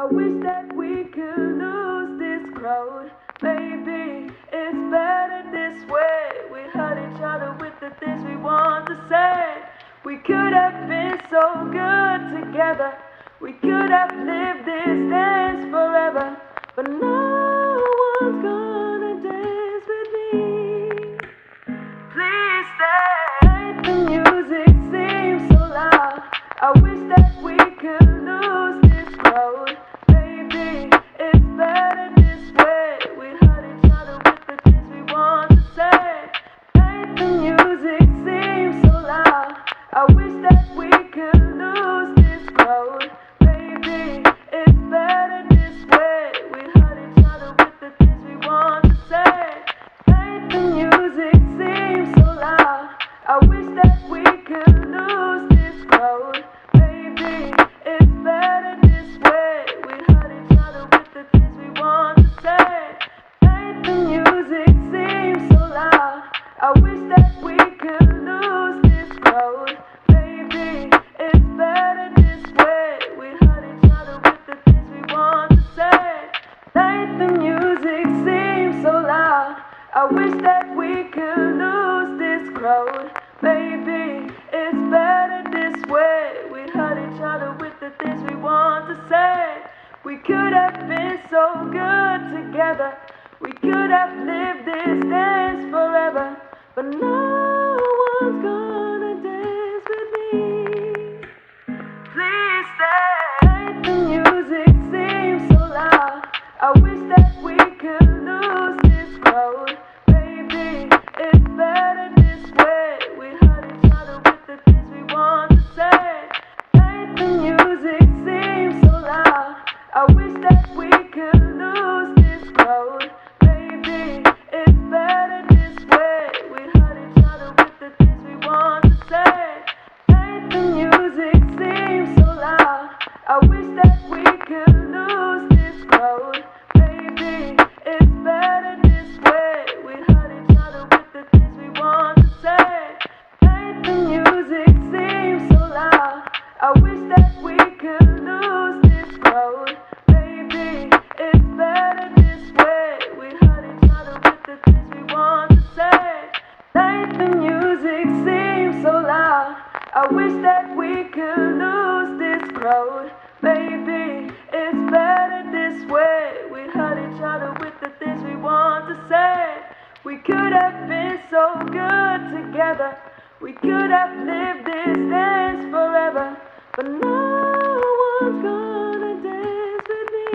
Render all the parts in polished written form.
I wish that we could lose this crowd. Maybe it's better this way. We hurt each other with the things we want to say. We could have been so good together. We could have lived this dance forever. But no one's gonna dance with me. Please stay. The music seems so loud. I wish that we could lose this crowd. Maybe it's better this way. We hurt each other with the things we want to say. The music seems so loud. I wish that we could lose this crowd. Maybe it's better this way. We hurt each other with the things we want to say. The music seems so loud. I wish that we could lose this crowd. Maybe it's better this way. We hurt each other with the things we want to say. The music seems so loud. I wish that we could lose this crowd. Maybe it's better this way. We hurt each other with the things we want to say. The music seems so loud. I wish that we could lose this crowd. Maybe it's better this way. We hurt each other with the things we want to say. We could have been so good together. We could have lived this dance forever. But no one's gonna dance with me. Please stay. The music seems so loud. I wish that we could lose this crowd. Maybe it's better this way. We hurt each other with the things we want to say. The music seems so loud. I wish that we could lose this crowd. Maybe it's better this way. We hurt each other with the things we want to say. The music seems so loud. I wish that we could lose this crowd. Maybe it's better this way. We hurt each other with the things we want to say. The music seems so loud. I wish that we could lose this crowd. Maybe it's better this way. We hurt each other with the things we want to say. The music seems so loud. I wish that we could lose this crowd. Maybe it's better this way. We hurt each other with the things we want to say. We could have been so good together. We could have lived this dance forever. But no one's gonna dance with me.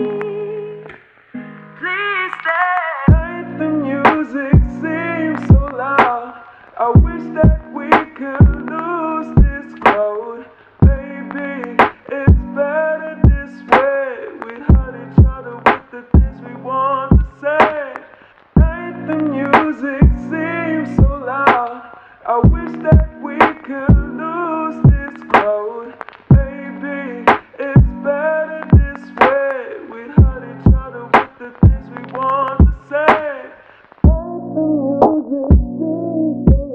Please stay. The music seems so loud. I wish that we could lose this crowd. Maybe it's better this way. We hurt each other with the things we want to say. The music seems so loud. I wish that we could lose this crowd. Maybe it's better this way. We hurt each other with the things we want to say. The music seems so loud. I wish that we could lose this crowd.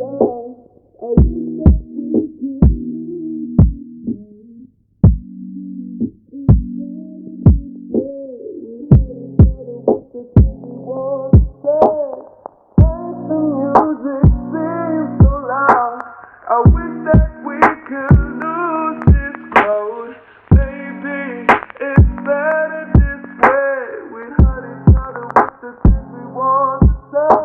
The music seems so loud. I wish that we could lose this crowd. Maybe it's better this way. We hurt each other with the things we want to say.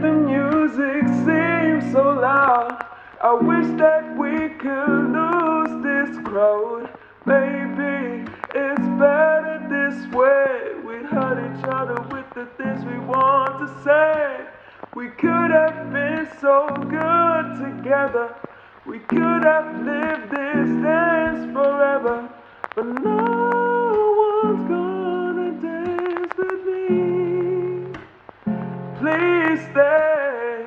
The music seems so loud. I wish that we could lose this crowd. Maybe it's better this way. We hurt each other with the things we want to say. We could have been so good together. We could have lived this dance forever. But no one's gonna dance with me. Please stay.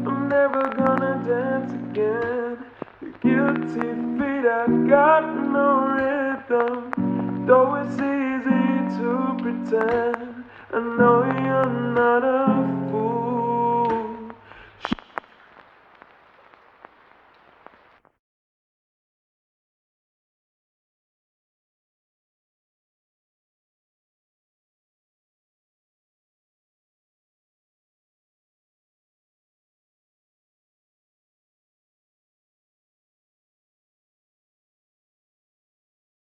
I'm never gonna dance again. Your guilty feet have got no rhythm. Though it's easy to pretend, I know you're not a fool.